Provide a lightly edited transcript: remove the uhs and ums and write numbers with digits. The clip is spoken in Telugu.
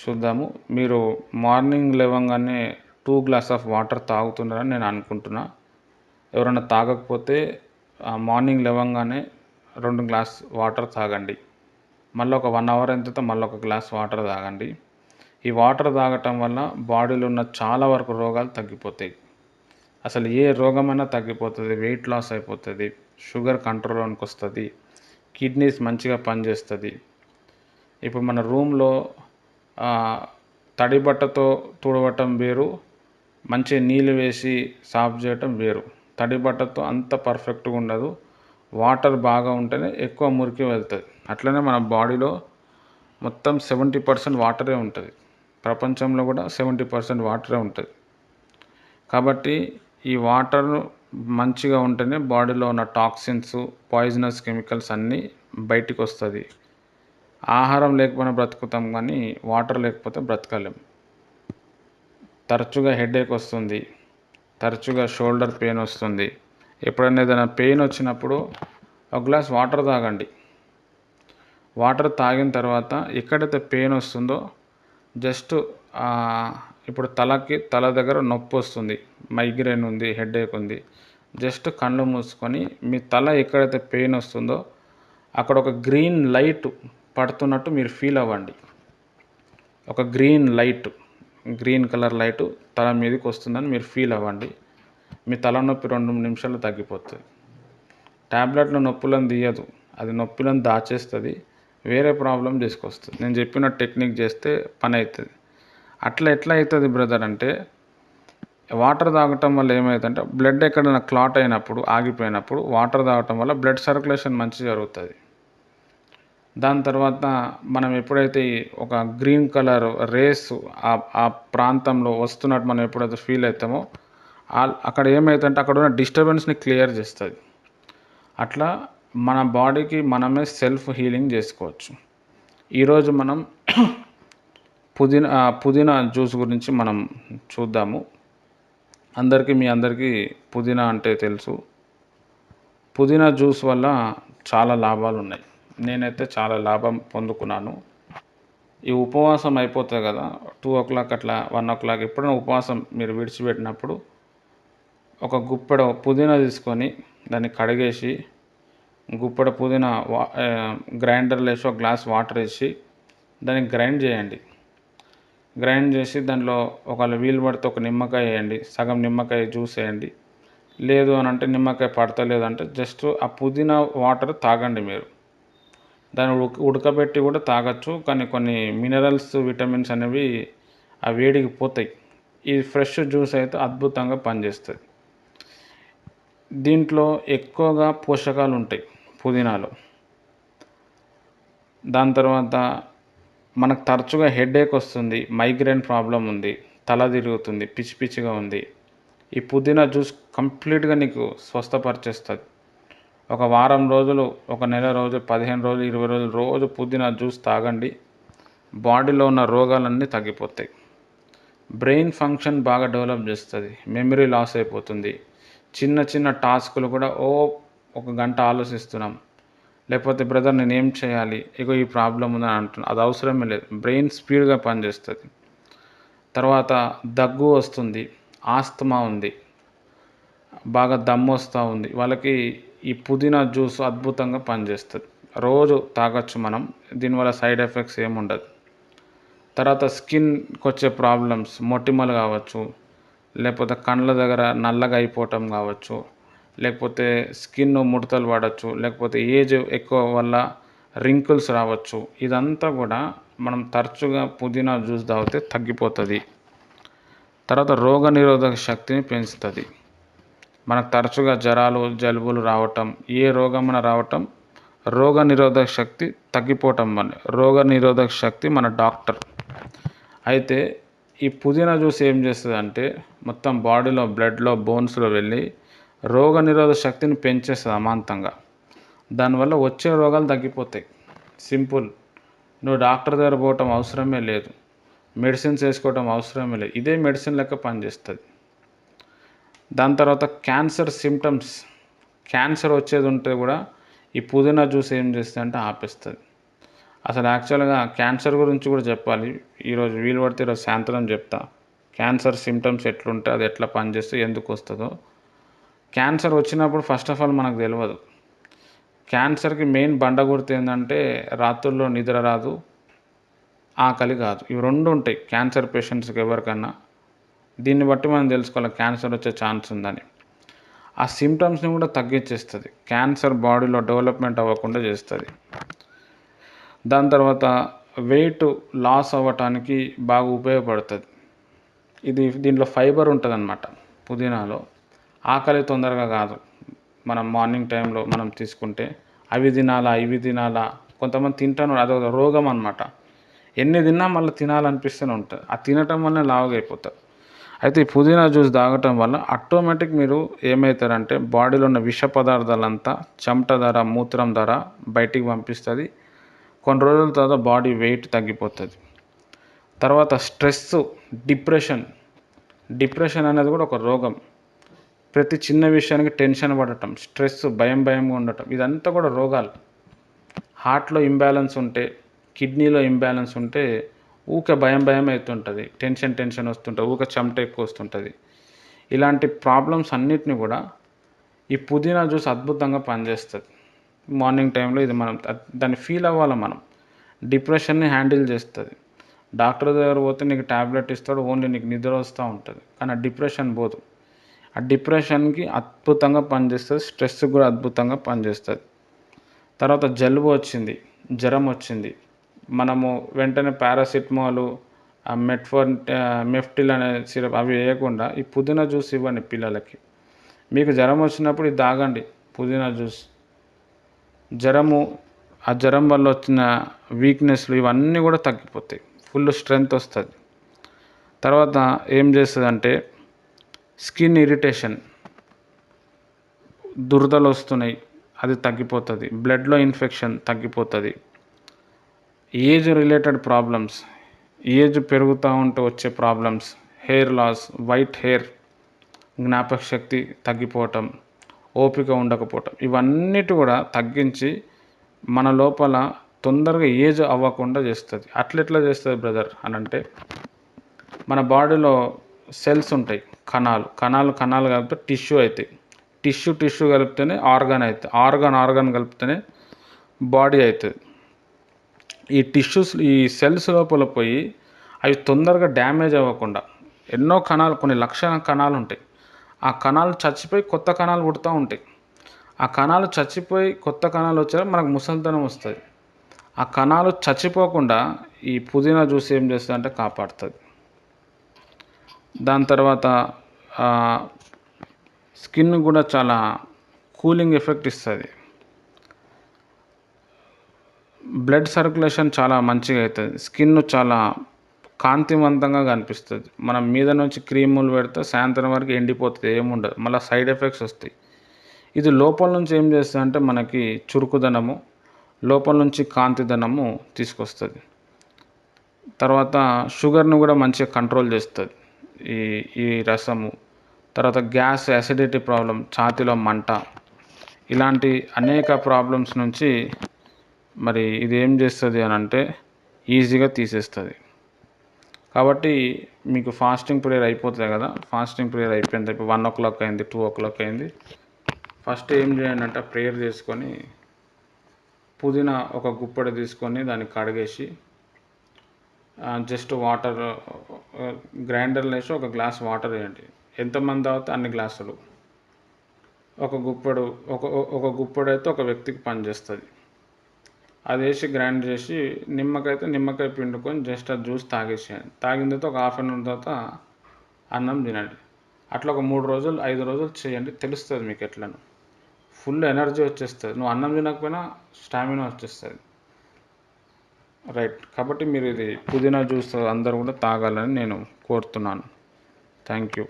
చూద్దాము. మీరు మార్నింగ్ లేవంగానే 2 గ్లాస్ ఆఫ్ వాటర్ తాగుతున్నారని నేను అనుకుంటున్నా. ఎవరైనా తాగకపోతే మార్నింగ్ లేవంగానే 2 గ్లాస్ వాటర్ తాగండి. మళ్ళీ ఒక 1 అవర్ అయిన తర్వాత మళ్ళీ ఒక గ్లాస్ వాటర్ తాగండి. ఈ వాటర్ తాగటం వల్ల బాడీలో ఉన్న చాలా వరకు రోగాలు తగ్గిపోతాయి. అసలు ఏ రోగమైనా తగ్గిపోతుంది. వెయిట్ లాస్ అయిపోతుంది. షుగర్ కంట్రోల్లోకి వస్తుంది. కిడ్నీస్ మంచిగా పనిచేస్తుంది. ఇప్పుడు మన రూమ్లో తడి బట్టతో తుడవటం వేరు, మంచి నీళ్ళు వేసి సాఫ్ చేయటం వేరు. తడి బట్టతో అంత పర్ఫెక్ట్గా ఉండదు. వాటర్ బాగా ఉంటేనే ఎక్కువ మురికి వెళ్తుంది. అట్లనే మన బాడీలో మొత్తం 70% వాటరే ఉంటుంది. ప్రపంచంలో కూడా 70% వాటరే ఉంటుంది. కాబట్టి ఈ వాటర్ మంచిగా ఉంటేనే బాడీలో ఉన్న టాక్సిన్స్, పాయిజనస్ కెమికల్స్ అన్నీ బయటికి వస్తుంది. ఆహారం లేకపోయినా బ్రతుకుతాం కానీ వాటర్ లేకపోతే బ్రతకలేం. తరచుగా హెడేక్ వస్తుంది, తరచుగా షోల్డర్ పెయిన్ వస్తుంది. ఎప్పుడైనా ఏదైనా పెయిన్ వచ్చినప్పుడు ఒక గ్లాస్ వాటర్ తాగండి. వాటర్ తాగిన తర్వాత ఎక్కడైతే పెయిన్ వస్తుందో జస్ట్ ఇప్పుడు తల దగ్గర నొప్పి వస్తుంది, మైగ్రేన్ ఉంది, హెడేక్ ఉంది, జస్ట్ కళ్ళు మూసుకొని మీ తల ఎక్కడైతే పెయిన్ వస్తుందో అక్కడ ఒక గ్రీన్ లైట్ పడుతున్నట్టు మీరు ఫీల్ అవ్వండి. ఒక గ్రీన్ కలర్ లైటు తల మీదకి వస్తుందని మీరు ఫీల్ అవ్వండి. మీ తలనొప్పి 2 నిమిషాలు తగ్గిపోతుంది. ట్యాబ్లెట్లు నొప్పులను తీయదు, అది నొప్పులను దాచేస్తుంది, వేరే ప్రాబ్లం తీసుకొస్తుంది. నేను చెప్పిన టెక్నిక్ చేస్తే పని అవుతుంది. అట్లా ఎట్లా అవుతుంది బ్రదర్ అంటే, వాటర్ తాగటం వల్ల ఏమవుతుందంటే బ్లడ్ ఎక్కడైనా క్లాట్ అయినప్పుడు, ఆగిపోయినప్పుడు వాటర్ తాగటం వల్ల బ్లడ్ సర్క్యులేషన్ మంచిగా జరుగుతుంది. దాని తర్వాత మనం ఎప్పుడైతే ఒక గ్రీన్ కలర్ రేస్ ఆ ప్రాంతంలో వస్తున్నట్టు మనం ఎప్పుడైతే ఫీల్ అవుతామో అక్కడ ఏమవుతుందంటే అక్కడ ఉన్న డిస్టర్బెన్స్ని క్లియర్ చేస్తుంది. అట్లా మన బాడీకి మనమే సెల్ఫ్ హీలింగ్ చేసుకోవచ్చు. ఈరోజు మనం పుదీనా జ్యూస్ గురించి మనం చూద్దాము. మీ అందరికీ పుదీనా అంటే తెలుసు. పుదీనా జ్యూస్ వల్ల చాలా లాభాలు ఉన్నాయి. నేనైతే చాలా లాభం పొందుకున్నాను. ఈ ఉపవాసం అయిపోతుంది కదా, 2 o'clock అట్లా 1 o'clock ఎప్పుడైనా ఉపవాసం మీరు విడిచిపెట్టినప్పుడు ఒక గుప్పెడ పుదీనా తీసుకొని దాన్ని కడిగేసి గుప్పెడ పుదీనా గ్రైండర్లో వేసి ఒక గ్లాస్ వాటర్ వేసి దాన్ని గ్రైండ్ చేయండి. గ్రైండ్ చేసి దాంట్లో ఒకవేళ వీలు పడితే ఒక నిమ్మకాయ వేయండి, సగం నిమ్మకాయ జ్యూస్ వేయండి. లేదు అని అంటే నిమ్మకాయ పడతలేదంటే జస్ట్ ఆ పుదీనా వాటర్ తాగండి. మీరు దాన్ని ఉడకబెట్టి కూడా తాగొచ్చు, కానీ కొన్ని మినరల్స్, విటమిన్స్ అనేవి ఆ వేడికి పోతాయి. ఈ ఫ్రెష్ జ్యూస్ అయితే అద్భుతంగా పనిచేస్తుంది. దీంట్లో ఎక్కువగా పోషకాలు ఉంటాయి పుదీనాలో. దాని తర్వాత మనకు తరచుగా హెడేక్ వస్తుంది, మైగ్రేన్ ప్రాబ్లం ఉంది, తల తిరుగుతుంది, పిచ్చి పిచ్చిగా ఉంది, ఈ పుదీనా జ్యూస్ కంప్లీట్గా నీకు స్వస్థపరిచేస్తుంది. ఒక వారం రోజులు, ఒక నెల రోజులు, 15 రోజులు, 20 రోజులు రోజు పుదీనా జ్యూస్ తాగండి. బాడీలో ఉన్న రోగాలన్నీ తగ్గిపోతాయి. బ్రెయిన్ ఫంక్షన్ బాగా డెవలప్ చేస్తుంది. మెమరీ లాస్ అయిపోతుంది. చిన్న చిన్న టాస్కులు కూడా ఒక గంట ఆలోచిస్తున్నాం, లేకపోతే బ్రదర్ నేను ఏం చేయాలి, ఈ ప్రాబ్లం ఉందని అంటున్నాను, అది అవసరమే లేదు. బ్రెయిన్ స్పీడ్గా పనిచేస్తుంది. తర్వాత దగ్గు వస్తుంది, ఆస్తమా ఉంది, బాగా దమ్ము వస్తూ ఉంది, వాళ్ళకి ఈ పుదీనా జ్యూస్ అద్భుతంగా పనిచేస్తుంది. రోజు తాగొచ్చు మనం. దీనివల్ల సైడ్ ఎఫెక్ట్స్ ఏముండదు. తర్వాత స్కిన్కి వచ్చే ప్రాబ్లమ్స్, మొటిమలు కావచ్చు, లేకపోతే కళ్ళ దగ్గర నల్లగా అయిపోవటం కావచ్చు, లేకపోతే స్కిన్ ముడతలు పడవచ్చు, లేకపోతే ఏజ్ ఎక్కువ వల్ల రింకిల్స్ రావచ్చు. ఇదంతా కూడా మనం తరచుగా పుదీనా జ్యూస్ తాగితే తగ్గిపోతుంది. తర్వాత రోగనిరోధక శక్తిని పెంచుతుంది. మనకు తరచుగా జ్వరాలు, జలుబులు రావటం, ఏ రోగమైనా రావటం రోగనిరోధక శక్తి తగ్గిపోవటం వల్ల. రోగనిరోధక శక్తి మన డాక్టర్. అయితే ఈ పుదీనా జ్యూస్ ఏం చేస్తుంది అంటే మొత్తం బాడీలో, బ్లడ్లో, బోన్స్లో వెళ్ళి రోగనిరోధక శక్తిని పెంచేస్తుంది అమాంతంగా. దానివల్ల వచ్చే రోగాలు తగ్గిపోతాయి. సింపుల్. నువ్వు డాక్టర్ దగ్గర పోవటం అవసరమే లేదు, మెడిసిన్స్ వేసుకోవటం అవసరమే లేదు. ఇదే మెడిసిన్ లెక్క పనిచేస్తుంది. దాని తర్వాత క్యాన్సర్ సిమ్టమ్స్, క్యాన్సర్ వచ్చేది ఉంటే కూడా ఈ పుదీనా జ్యూస్ ఏం చేస్తుంది అంటే ఆపేస్తుంది. అసలు యాక్చువల్గా క్యాన్సర్ గురించి కూడా చెప్పాలి. ఈరోజు వీలు పడితే ఈరోజు సాయంత్రం చెప్తా. క్యాన్సర్ సిమ్టమ్స్ ఎట్లుంటే అది ఎట్లా పనిచేస్తే ఎందుకు వస్తుందో. క్యాన్సర్ వచ్చినప్పుడు ఫస్ట్ ఆఫ్ ఆల్ మనకు తెలియదు. క్యాన్సర్కి మెయిన్ బండ గుర్తు ఏంటంటే రాత్రుల్లో నిద్ర రాదు, ఆకలి కాదు. ఇవి రెండు ఉంటాయి క్యాన్సర్ పేషెంట్స్కి ఎవరికన్నా. దీన్ని బట్టి మనం తెలుసుకోవాలి క్యాన్సర్ వచ్చే ఛాన్స్ ఉందని. ఆ సిమ్టమ్స్ని కూడా తగ్గించేస్తుంది. క్యాన్సర్ బాడీలో డెవలప్మెంట్ అవ్వకుండా చేస్తుంది. దాని తర్వాత వెయిట్ లాస్ అవ్వటానికి బాగా ఉపయోగపడుతుంది. దీంట్లో ఫైబర్ ఉంటుందన్నమాట పుదీనాలో. ఆకలి తొందరగా కాదు. మనం మార్నింగ్ టైంలో మనం తీసుకుంటే అవి తినాలా ఇవి తినాలా, కొంతమంది తింటాను, అదొక రోగం అనమాట. ఎన్ని తిన్నా మళ్ళీ తినాలనిపిస్తూనే ఉంటుంది. ఆ తినటం వల్ల లావుగా అయిపోతారు. అయితే ఈ పుదీనా జ్యూస్ తాగటం వల్ల ఆటోమేటిక్ మీరు ఏమవుతారంటే బాడీలో ఉన్న విష పదార్థాలంతా చెమట ద్వారా మూత్రం ద్వారా బయటికి పంపిస్తుంది. కొన్ని రోజుల తర్వాత బాడీ వెయిట్ తగ్గిపోతుంది. తర్వాత స్ట్రెస్, డిప్రెషన్ అనేది కూడా ఒక రోగం. ప్రతి చిన్న విషయానికి టెన్షన్ పడటం, స్ట్రెస్, భయంగా ఉండటం, ఇదంతా కూడా రోగాలు. హార్ట్లో ఇంబ్యాలెన్స్ ఉంటే, కిడ్నీలో ఇంబ్యాలెన్స్ ఉంటే ఊకే భయం అవుతుంటుంది, టెన్షన్ వస్తుంటుంది, ఊకే చెమట ఎక్కువ వస్తుంటుంది. ఇలాంటి ప్రాబ్లమ్స్ అన్నిటిని కూడా ఈ పుదీనా జ్యూస్ అద్భుతంగా పనిచేస్తుంది. మార్నింగ్ టైంలో ఇది మనం దాన్ని ఫీల్ అవ్వాలి. మనం డిప్రెషన్ని హ్యాండిల్ చేస్తుంది. డాక్టర్ దగ్గర పోతే నీకు ట్యాబ్లెట్ ఇస్తాడు, ఓన్లీ నీకు నిద్ర వస్తూ ఉంటుంది, కానీ ఆ డిప్రెషన్ పోదు. ఆ డిప్రెషన్కి అద్భుతంగా పనిచేస్తుంది, స్ట్రెస్కి కూడా అద్భుతంగా పనిచేస్తుంది. తర్వాత జలుబు వచ్చింది, జ్వరం వచ్చింది, మనము వెంటనే పారాసిటమాల్, మెఫ్టిల్ అనే సిరప్ అవి వేయకుండా ఈ పుదీనా జ్యూస్ ఇవ్వండి పిల్లలకి. మీకు జ్వరం వచ్చినప్పుడు ఇది తాగండి పుదీనా జ్యూస్. ఆ జ్వరం వల్ల వచ్చిన వీక్నెస్లు ఇవన్నీ కూడా తగ్గిపోతాయి, ఫుల్ స్ట్రెంగ్త్ వస్తుంది. తర్వాత ఏం చేస్తుందంటే స్కిన్ ఇరిటేషన్, దురదలు వస్తున్నాయి, అది తగ్గిపోతుంది. బ్లడ్లో ఇన్ఫెక్షన్ తగ్గిపోతుంది. ఏజ్ రిలేటెడ్ ప్రాబ్లమ్స్, ఏజ్ పెరుగుతూ ఉంటే వచ్చే problems, hair loss, white hair, జ్ఞాపక శక్తి తగ్గిపోవటం, ఓపిక ఉండకపోవటం, ఇవన్నిటి కూడా తగ్గించి మన లోపల తొందరగా ఏజ్ అవ్వకుండా చేస్తుంది. అట్లెట్లా చేస్తుంది బ్రదర్ అని అంటే, మన బాడీలో సెల్స్ ఉంటాయి, కణాలు కలిపితే టిష్యూ అవుతాయి. టిష్యూ కలిపితేనే ఆర్గాన్ అవుతుంది, ఆర్గాన్ కలిపితేనే బాడీ అవుతుంది. ఈ సెల్స్ లోపల పోయి అవి తొందరగా డ్యామేజ్ అవ్వకుండా, ఎన్నో కణాలు, కొన్ని లక్షల కణాలు ఉంటాయి, ఆ కణాలు చచ్చిపోయి కొత్త కణాలు పుడుతూ ఉంటాయి. ఆ కణాలు చచ్చిపోయి కొత్త కణాలు వచ్చాక మనకు ముసలితనం వస్తుంది. ఆ కణాలు చచ్చిపోకుండా ఈ పుదీనా జ్యూస్ ఏం చేస్తుంది అంటే కాపాడుతుంది. దాని తర్వాత స్కిన్ కూడా చాలా కూలింగ్ ఎఫెక్ట్ ఇస్తుంది. బ్లడ్ సర్క్యులేషన్ చాలా మంచిగా అవుతుంది. స్కిన్ చాలా కాంతివంతంగా కనిపిస్తుంది. మనం మీద నుంచి క్రీములు పెడితే సాయంత్రం వరకు ఎండిపోతుంది, ఏముండదు, మళ్ళీ సైడ్ ఎఫెక్ట్స్ వస్తాయి. ఇది లోపల నుంచి ఏం చేస్తుంది అంటే మనకి చురుకుదనము, లోపల నుంచి కాంతిదనము తీసుకొస్తుంది. తర్వాత షుగర్ను కూడా మంచిగా కంట్రోల్ చేస్తుంది ఈ రసము. తర్వాత గ్యాస్, యాసిడిటీ ప్రాబ్లం, ఛాతీలో మంట, ఇలాంటి అనేక ప్రాబ్లమ్స్ నుంచి మరి ఇది ఏం చేస్తుంది అని అంటే ఈజీగా తీసేస్తుంది. కాబట్టి మీకు ఫాస్టింగ్ పీరియడ్ అయిపోతుంది కదా, ఫాస్టింగ్ పీరియడ్ అయిపోయింది, ఇప్పుడు 1 o'clock అయింది, 2 o'clock అయింది. ఫస్ట్ ఏం చేయండి అంటే ప్రేయర్ చేసుకొని పుదీనా ఒక గుప్పెడు తీసుకొని దాన్ని కడిగేసి జస్ట్ వాటర్ గ్రైండర్లో వేసి ఒక గ్లాస్ వాటర్ వేయండి. ఎంతమంది తాగితే అన్ని గ్లాసులు, ఒక గుప్పెడు అయితే ఒక వ్యక్తికి పనిచేస్తుంది. అది వేసి గ్రైండ్ చేసి నిమ్మకాయ పిండుకొని జస్ట్ ఆ జ్యూస్ తాగేసేయండి. తాగిన తర్వాత ఒక 1/2 hour తర్వాత అన్నం తినండి. అట్లా ఒక 3 రోజులు 5 రోజులు చేయండి, తెలుస్తుంది మీకు ఎట్లను. ఫుల్ ఎనర్జీ వచ్చేస్తుంది, నువ్వు అన్నం తినకపోయినా స్టామినా వచ్చేస్తుంది. రైట్. కాబట్టి మీరు ఇది పుదీనా జ్యూస్ అందరూ కూడా తాగాలని నేను కోరుతున్నాను. Thank you.